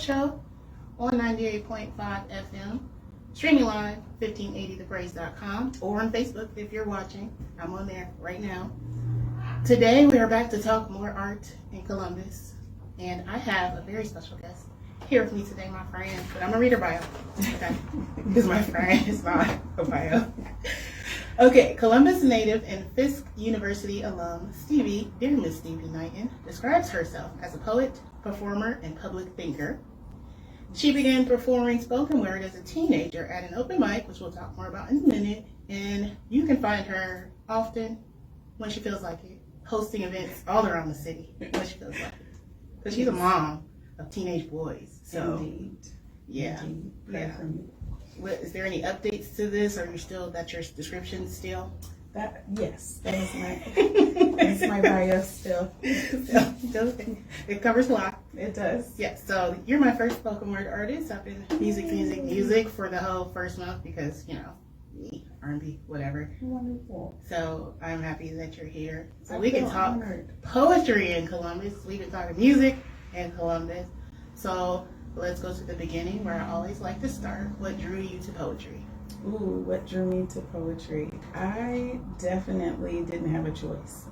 show on 98.5 FM, streaming live, 1580thepraise.com, or on Facebook if you're watching. I'm on there right now. Today we are back to talk more art in Columbus, and I have a very special guest here with me today, my friend, but I'm going to read her bio. Okay, this is my friend, it's not a bio. Okay, Columbus native and Fisk University alum Stevi, dear Miss Stevi Knighton, describes herself as a poet, performer, and public thinker. She began performing spoken word as a teenager at an open mic, which we'll talk more about in a minute, and you can find her often when she feels like it, hosting events all around the city when she feels like it. Because she's a mom of teenage boys. So, Indeed. Yeah. Indeed. Yeah. Is there any updates to this? Or that's your description still? Yes, that is that's my bio still. It covers a lot. It does. Yeah, so you're my first spoken word artist. I've been music for the whole first month because, me, R&B, whatever. Wonderful. So I'm happy that you're here. So I we can feel talk honored. Poetry in Columbus. We've been talking music in Columbus. So let's go to the beginning where I always like to start. What drew you to poetry? Ooh, what drew me to poetry? I definitely didn't have a choice.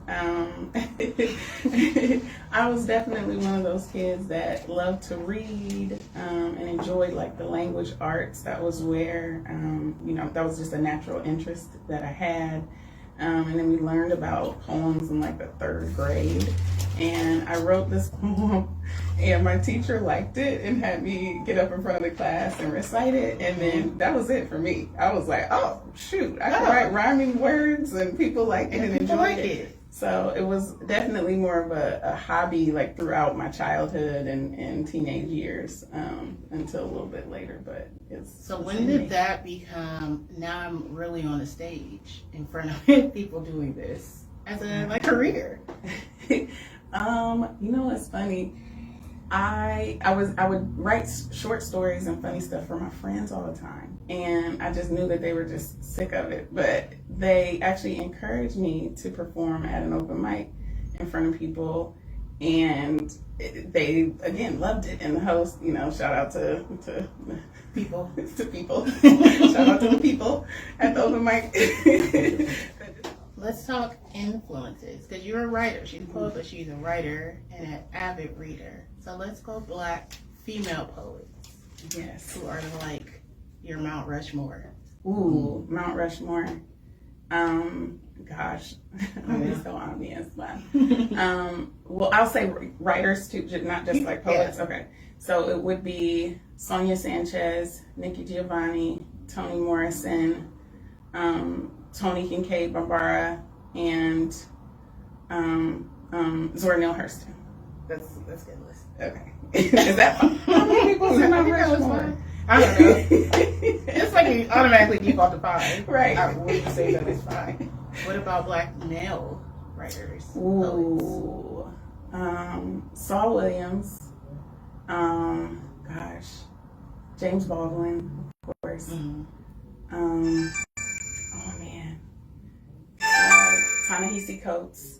I was definitely one of those kids that loved to read and enjoyed like the language arts. That was where, that was just a natural interest that I had. And then we learned about poems in like the third grade. And I wrote this poem and my teacher liked it and had me get up in front of the class and recite it. And then that was it for me. I was like, oh, shoot, I can write rhyming words and people like it and enjoyed it. So it was definitely more of a hobby like throughout my childhood and teenage years until a little bit later. But so when did that become, now I'm really on the stage in front of people doing this as a career? It's funny. I would write short stories and funny stuff for my friends all the time, and I just knew that they were just sick of it. But they actually encouraged me to perform at an open mic in front of people, and they again loved it. And the host, shout out to people, to people, shout out to the people at the open mic. Let's talk influences, because you're a writer. She's a poet, but she's a writer and an avid reader. So let's go Black female poets. Yes. Who are like your Mount Rushmore. Ooh, Mount Rushmore. Gosh, it's so obvious, but well, I'll say writers too, not just like poets. Yeah. Okay, so it would be Sonia Sanchez, Nikki Giovanni, Toni Morrison, Toni Kincaid Bambara, and Zora Neale Hurston. That's a good list. Okay. Is that fun? How many people in Mount Rushmore? I don't know. It's like you automatically default to 5. Right. I wouldn't say that it's 5. What about Black male writers? Ooh. Saul Williams. James Baldwin, of course. Mm-hmm. Oh man. Ta-Nehisi Coates.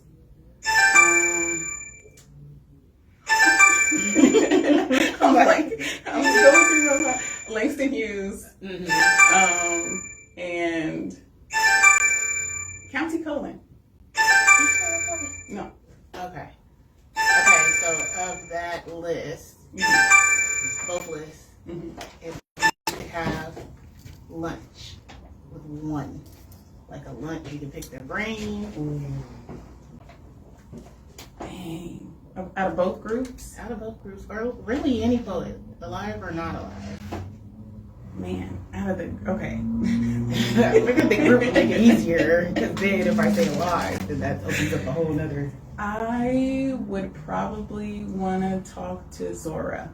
I'm going through my Langston Hughes. Mm-hmm. And County Cullen. No. Okay, so of that list, both lists, if you could have lunch with one, like a lunch, you can pick their brain. Dang. Out of both groups? Out of both groups, or really any poet, alive or not alive. Man, okay. Maybe the group would make it easier, because then if I say alive, then that opens up a whole nother. I would probably want to talk to Zora,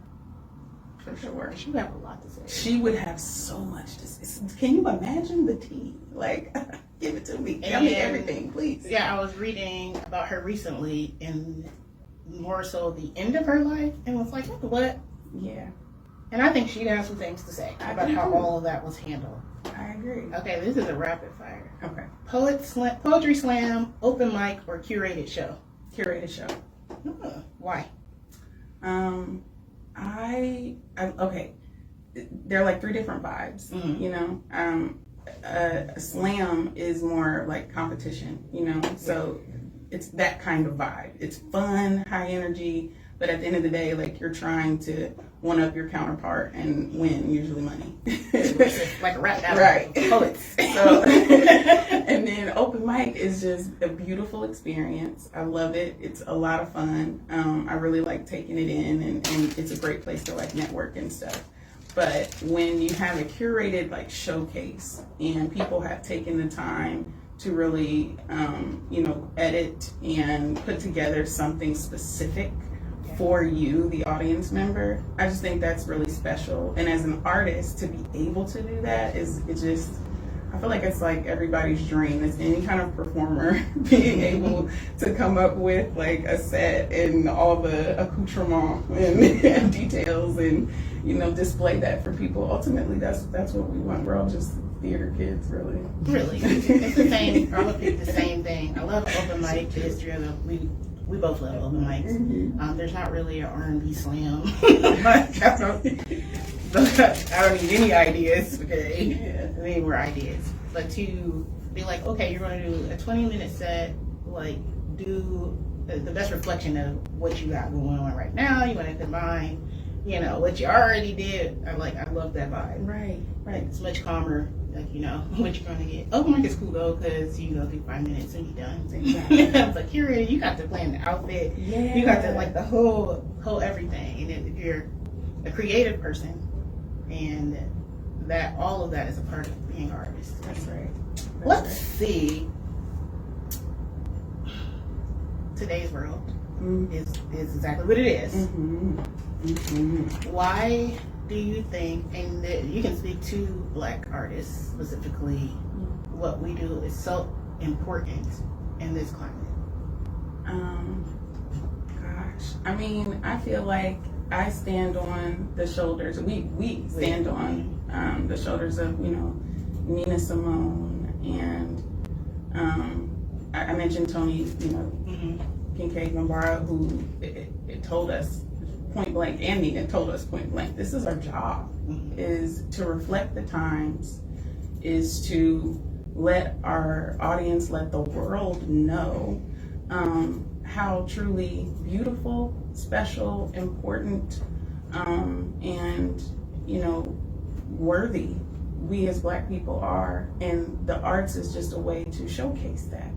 for sure. She would have a lot to say. She would have so much to say. Can you imagine the tea? Like, give it to me. Tell me everything, please. Yeah, I was reading about her recently, and more so the end of her life, and was like, what? Yeah. And I think she'd have some things to say about how all of that was handled. I agree. Okay, this is a rapid fire. Okay. Poetry slam, open mic, or curated show? Curated show. Why? Okay, there are like three different vibes, you know. Slam is more like competition, you know, so it's that kind of vibe. It's fun, high energy, but at the end of the day, like you're trying to one up your counterpart and win, usually money. Like a rap battle. Right. Poets. So, and then open mic is just a beautiful experience. I love it. It's a lot of fun. I really like taking it in, and it's a great place to like network and stuff. But when you have a curated like showcase and people have taken the time to really, you know, edit and put together something specific for you, the audience member, I just think that's really special. And as an artist, to be able to do that I feel like it's like everybody's dream. It's any kind of performer being able to come up with like a set and all the accoutrement and details and, you know, display that for people. Ultimately, that's what we want. We're all just theater kids, really. Really. It's the same. I would pick the same thing. I love open mic, the history of them. We both love open mics. Mm-hmm. There's not really an R&B slam. I don't need any ideas, okay? I need more ideas. But to be like, okay, you're going to do a 20-minute set, like do the best reflection of what you got going on right now. You want to combine, you know, what you already did. I love that vibe. Right. It's much calmer. Like, you know, what you're going to get. Open mic is cool though, because you go through 5 minutes and you're done. Exactly. But curated, you got to plan the outfit. Yeah. You got to like the whole everything. And then if you're a creative person, and that all of that is a part of being an artist. That's right. Let's see. Today's world is exactly what it is. Mm-hmm. Mm-hmm. Why do you think, and you can speak to Black artists specifically, what we do is so important in this climate? Gosh, I mean, I feel like I stand on the shoulders. We stand on the shoulders of, you know, Nina Simone and I mentioned Tony, you know, Kincaid Gambara, who it told us point blank, and Nina told us point blank, this is our job, is to reflect the times, is to let our audience, let the world know how truly beautiful, special, important, and, you know, worthy we as Black people are. And the arts is just a way to showcase that.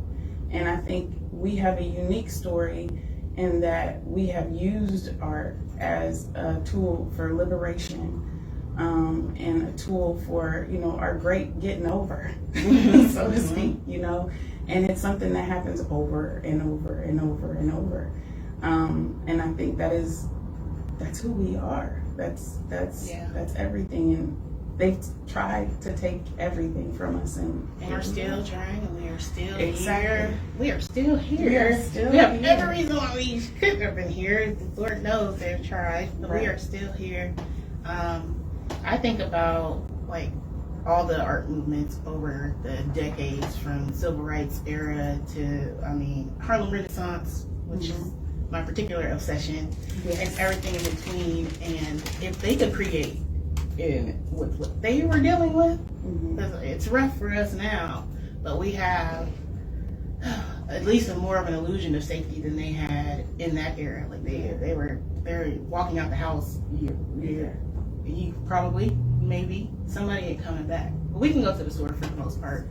And I think we have a unique story in that we have used art as a tool for liberation, and a tool for, you know, our great getting over, so to speak, you know. And it's something that happens over and over and over and over. And I think that's who we are. That's everything. And they've tried to take everything from us, and we're still trying, and we are still exactly here. We are still here. We are still we have here. every reason why we couldn't have been here. The Lord knows they've tried, but right. We are still here. I think about like all the art movements over the decades, from civil rights era to, I mean, Harlem Renaissance, which is my particular obsession, and everything in between. And if they could create with what they were dealing with, it's rough for us now, but we have at least more of an illusion of safety than they had in that era. Like they're walking out the house, you probably, maybe somebody ain't coming back, but we can go to the store for the most part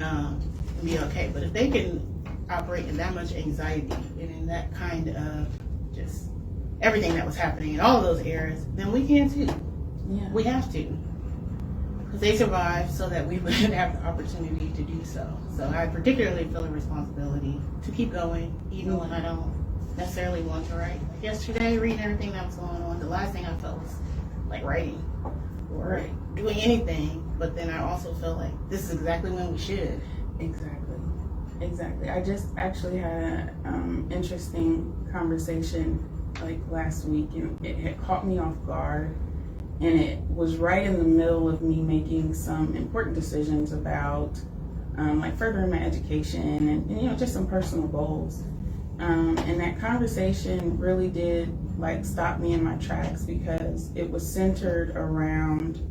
and be okay. But if they can operate in that much anxiety and in that kind of just everything that was happening in all of those eras, then we can too. Yeah. We have to, because they survived so that we would have the opportunity to do so. So I particularly feel a responsibility to keep going, even when I don't necessarily want to write. Like yesterday, reading everything that was going on, the last thing I felt was like writing or doing anything. But then I also felt like this is exactly when we should. Exactly. I just actually had an interesting conversation like last week, and it had caught me off guard. And it was right in the middle of me making some important decisions about like furthering my education and, you know, just some personal goals. And that conversation really did like stopped me in my tracks, because it was centered around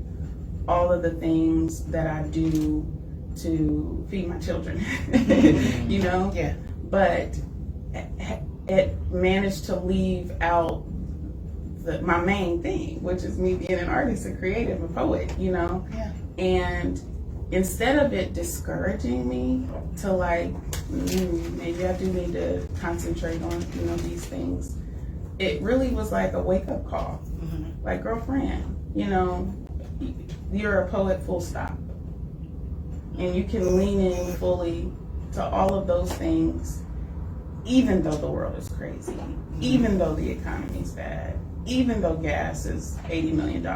all of the things that I do to feed my children, you know? Yeah. But it managed to leave out my main thing, which is me being an artist, a creative, a poet, you know? Yeah. And instead of it discouraging me to like, maybe I do need to concentrate on, you know, these things, it really was like a wake-up call. Mm-hmm. Like, girlfriend, you know, you're a poet, full stop. And you can lean in fully to all of those things, even though the world is crazy, even though the economy is bad, even though gas is $80 million.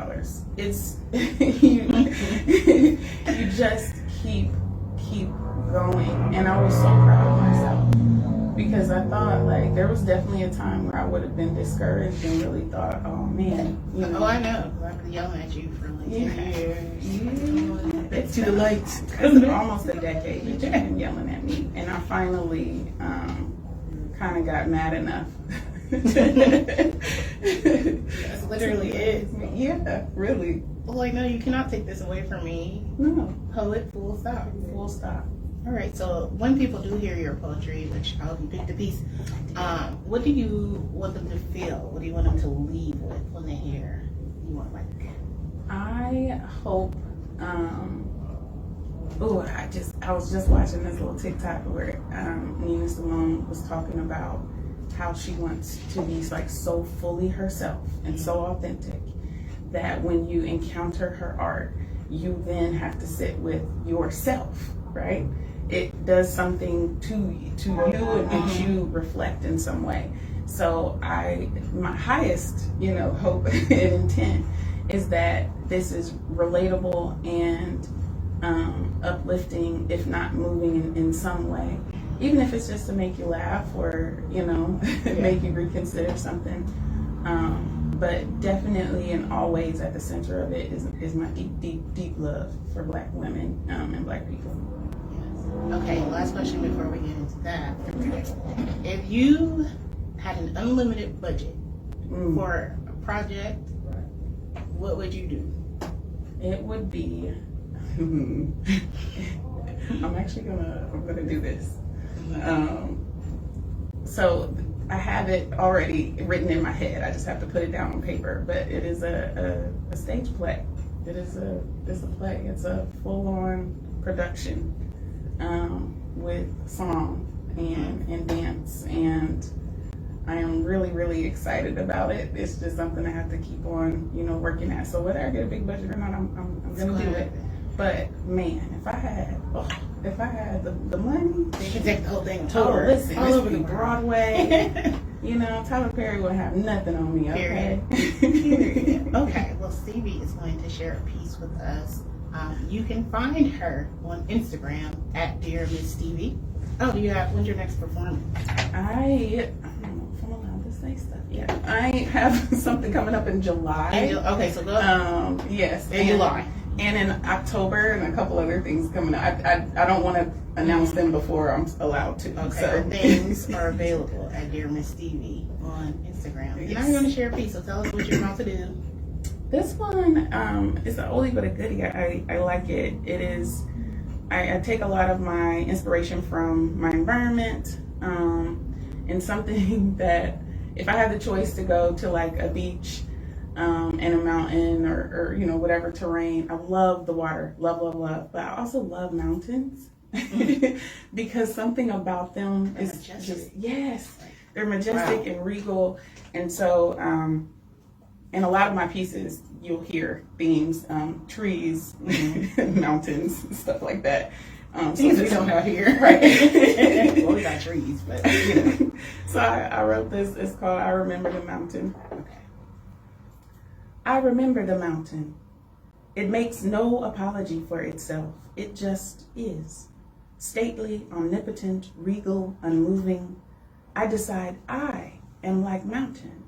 It's you just keep going. And I was so proud of myself, because I thought, like, there was definitely a time where I would have been discouraged and really thought, oh man, you know. Oh, I know. I've been yelling at you for like 10 years. Yeah. To the lights. It's almost a decade that you've been yelling at me, and I finally kind of got mad enough. That's literally it. Yeah, really. Well, like, no, you cannot take this away from me. No. Poet, full stop. Full stop. All right, so when people do hear your poetry, which I'll pick the piece, what do you want them to feel? What do you want them to leave with when they hear you want, like? I hope. I was just watching this little TikTok where Nina Simone was talking about how she wants to be like so fully herself and so authentic that when you encounter her art, you then have to sit with yourself, right? It does something to you and makes you reflect in some way. So my highest, you know, hope and intent is that this is relatable and uplifting, if not moving in some way, even if it's just to make you laugh or, you know, make you reconsider something. But definitely and always at the center of it is my deep love for Black women and Black people. Okay, last question before we get into that. If you had an unlimited budget for a project, what would you do? It would be, I'm gonna do this. So I have it already written in my head. I just have to put it down on paper. But it is a stage play. It's a play. It's a full-on production with song and dance, and I am really, really excited about it. It's just something I have to keep on, you know, working at. So whether I get a big budget or not, I'm gonna do it. But man, if I had the money, you could take the whole thing on oh, tour. listen, all this over would be the Broadway. You know, Tyler Perry would have nothing on me. Okay. Period. Okay. Well, Stevi is going to share a piece with us. You can find her on Instagram at Dear Miss Stevi. Oh, when's your next performance? I don't know if I'm allowed to say stuff yet. I have something coming up in July. Okay, so go. Yes. In July. And in October, and a couple other things coming up. I don't want to announce them before I'm allowed to. Okay, so. Things are available at Dear Miss Stevi on Instagram. Yes. And I'm going to share a piece, so tell us what you're about to do. This one is an oldie but a goodie. I like it. It is, I take a lot of my inspiration from my environment, and something that if I had the choice to go to like a beach and a mountain or you know, whatever terrain, I love the water, love, but I also love mountains because something about them is just, yes, they're majestic and regal. And so, in a lot of my pieces, you'll hear themes, trees, mountains, stuff like that. Things we don't have here. Right. Well, we got trees, but you know. So I wrote this. It's called I Remember the Mountain. Okay. I remember the mountain. It makes no apology for itself. It just is. Stately, omnipotent, regal, unmoving. I decide I am like mountain.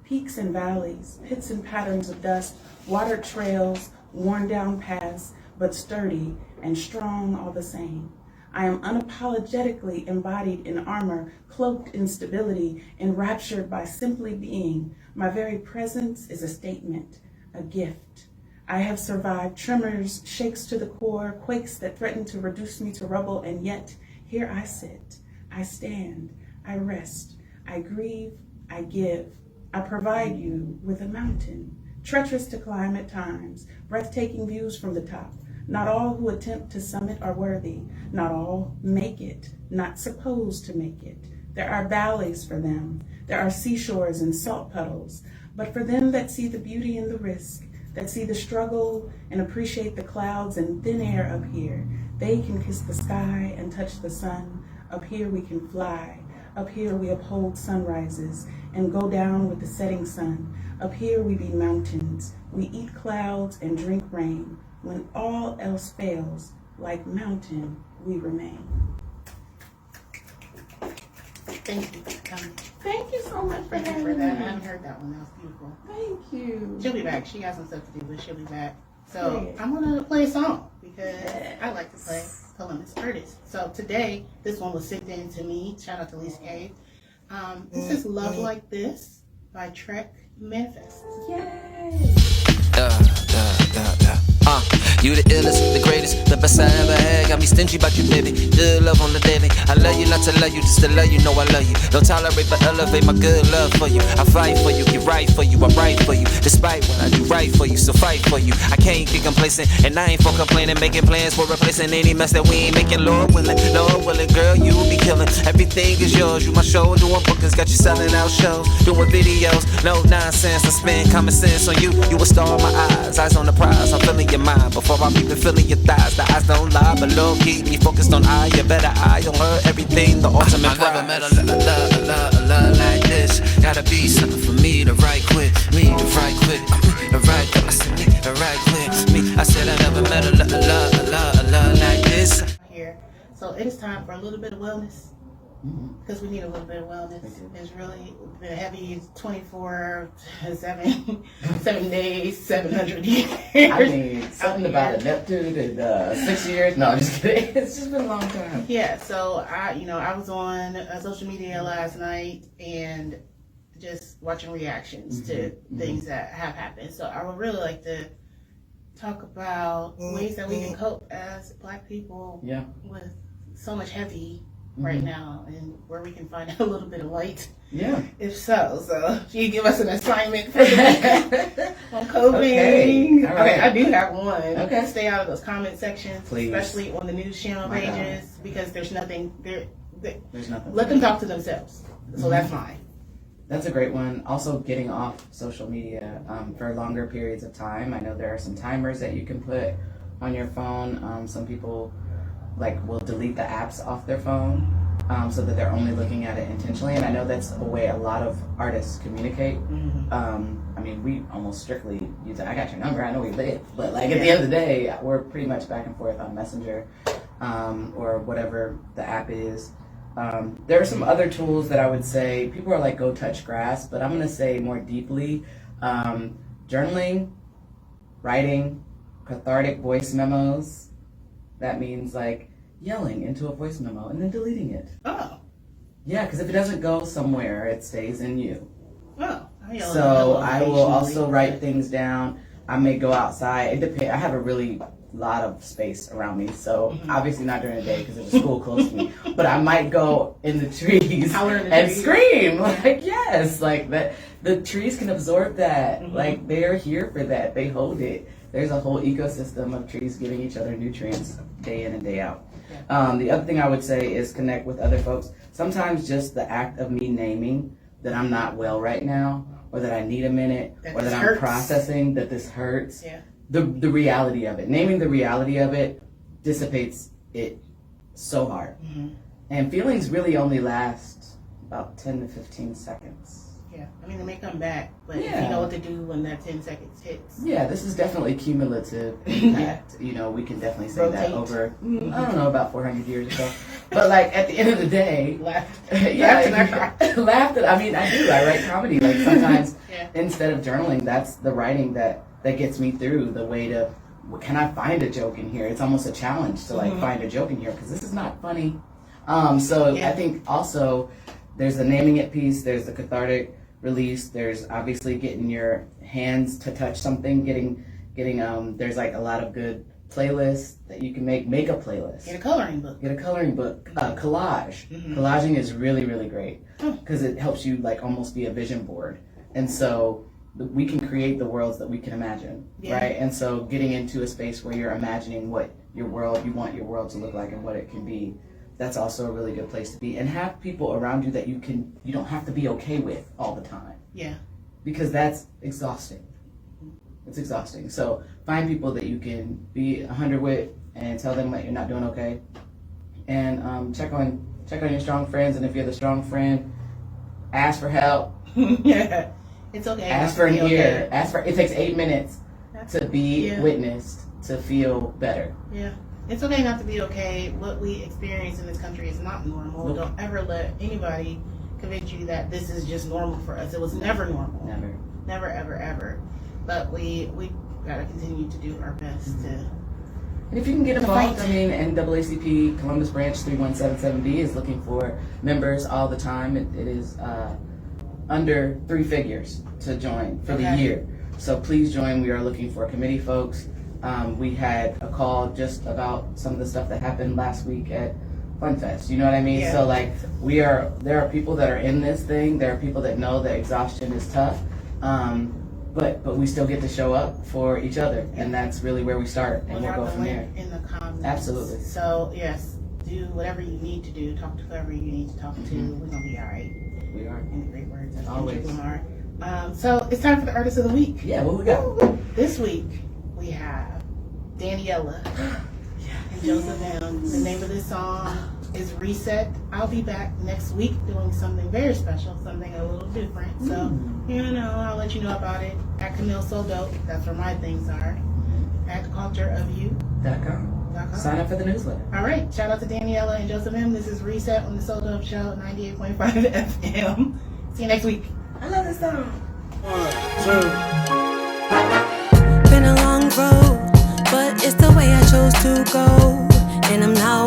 Peaks and valleys, pits and patterns of dust, watered trails, worn down paths, but sturdy and strong all the same. I am unapologetically embodied in armor, cloaked in stability, enraptured by simply being. My very presence is a statement, a gift. I have survived tremors, shakes to the core, quakes that threaten to reduce me to rubble, and yet here I sit, I stand, I rest, I grieve, I give. I provide you with a mountain, treacherous to climb at times, breathtaking views from the top. Not all who attempt to summit are worthy. Not all make it, not supposed to make it. There are valleys for them. There are seashores and salt puddles. But for them that see the beauty in the risk, that see the struggle and appreciate the clouds and thin air up here, they can kiss the sky and touch the sun. Up here we can fly. Up here we uphold sunrises and go down with the setting sun. Up here we be mountains. We eat clouds and drink rain. When all else fails, like mountain, we remain. Thank you for coming. Thank you so much for Thank you having for that. I me. haven't heard that one. That was beautiful. Thank you. She'll be back. She got some stuff to do, but she'll be back. So Yeah. I'm gonna play a song because I like to play Columbus artists. So today, this one was sent in to me. Shout out to Lisa Cave. This is Love Like This by Trek Manifest. Yay. You the illest, the greatest, the best I ever had. Got me stingy about you, baby. Good love on the daily. I love you not to love you, just to love you, know I love you. Don't tolerate but elevate my good love for you. I fight for you, get right for you, I'm right for you. Despite when I do right for you, so fight for you. I can't get complacent, and I ain't for complaining. Making plans for replacing any mess that we ain't making. Lord willing, girl, you be killing. Everything is yours, you my show. Doing bookings, got you selling out shows. Doing videos, no nonsense. I spend common sense on you. You a star in my eyes on the prize. I'm feeling your mind before I'm even feeling your thighs. The eyes don't lie, but low keep me focused on I. You better eye on her, everything, the ultimate prize. I never met a love like this. Gotta be something for me to right quick. Me to right quick. Right quick. I said me to right quick. Me. I said I never met a love like this. Here. So it is time for a little bit of wellness. Because we need a little bit of wellness. It's really been heavy 24/7, 7 days, 700 years. I mean, something about a Neptune in 6 years. No, I'm just kidding. It's just been a long time. Yeah, so I was on social media last night and just watching reactions to things that have happened. So I would really like to talk about ways that we can cope as Black people with so much heavy right now, and where we can find a little bit of light. Yeah. If so, if you give us an assignment for the week on coping. Okay. All right. I do have one. Okay. Stay out of those comment sections, Please. especially on the news channel My pages, because there's nothing there. There's nothing. Let them talk to themselves. So that's fine. That's a great one. Also, getting off social media for longer periods of time. I know there are some timers that you can put on your phone. Some people will delete the apps off their phone so that they're only looking at it intentionally. And I know that's a way a lot of artists communicate. I mean, we almost strictly use it. I got your number, I know we live. But at the end of the day, we're pretty much back and forth on Messenger or whatever the app is. There are some other tools that I would say, people are like, go touch grass, but I'm going to say more deeply, journaling, writing, cathartic voice memos. That means yelling into a voice memo and then deleting it. Oh. Yeah, because if it doesn't go somewhere, it stays in you. Oh. So I will also write things down. I may go outside. It depends. I have a really lot of space around me, so obviously not during the day because there's a school close to me. But I might go in the trees and scream yes, that. The trees can absorb that. They're here for that. They hold it. There's a whole ecosystem of trees giving each other nutrients day in and day out. The other thing I would say is connect with other folks. Sometimes just the act of me naming that I'm not well right now, or that I need a minute, or that I'm processing that this hurts. Yeah. The reality of it. Naming the reality of it dissipates it so hard. And feelings really only last about 10 to 15 seconds. Yeah, I mean, they may come back, but if you know what to do when that 10 seconds hits. Yeah, this is definitely cumulative impact. We can definitely say that over, I don't know, about 400 years or so. But at the end of the day, Laughed. Laughed at, I mean, I do. I write comedy. Sometimes instead of journaling, that's the writing that gets me through. The way to can I find a joke in here? It's almost a challenge to like find a joke in here because this is not funny. So I think also there's the naming it piece, there's the cathartic release, there's obviously getting your hands to touch something, getting there's like a lot of good playlists that you can make a playlist. Get a coloring book. Collage. Collaging is really, really great because it helps you like almost be a vision board. And so we can create the worlds that we can imagine, right? And so getting into a space where you're imagining what you want your world to look like and what it can be, that's also a really good place to be. And have people around you that you don't have to be okay with all the time. Yeah. Because that's exhausting. It's exhausting. So find people that you can be 100 with and tell them that you're not doing okay. And check on your strong friends, and if you're the strong friend, ask for help. Yeah. It's okay. Ask for an ear. It takes 8 minutes to be witnessed to feel better. Yeah. It's okay not to be okay. What we experience in this country is not normal. Nope. Don't ever let anybody convince you that this is just normal for us. It was never normal. Never. Never, ever, ever. But we gotta continue to do our best to. And if you can get involved, I mean, NAACP Columbus Branch 3177B is looking for members all the time. It is under 3 figures to join for the year. So please join. We are looking for committee folks. We had a call just about some of the stuff that happened last week at FunFest. You know what I mean? Yeah. So like there are people that are in this thing. There are people that know that exhaustion is tough. But we still get to show up for each other, and that's really where we start, and we'll go from there. In the comments. Absolutely. So yes, do whatever you need to do. Talk to whoever you need to talk to. We're gonna be all right. We are. In the great words of Always. Kendrick Lamar. So it's time for the artist of the week. Yeah, what we got? This week we have Daniela and Joseph M. The name of this song is Reset. I'll be back next week doing something very special, something a little different. So, I'll let you know about it at Camille So Dope. That's where my things are. At cultureofyou.com. Sign up for the newsletter. All right. Shout out to Daniela and Joseph M. This is Reset on the So Dope Show, 98.5 FM. See you next week. I love this song. 1, 2. Been a long road, but it's the way I chose to go. And I'm now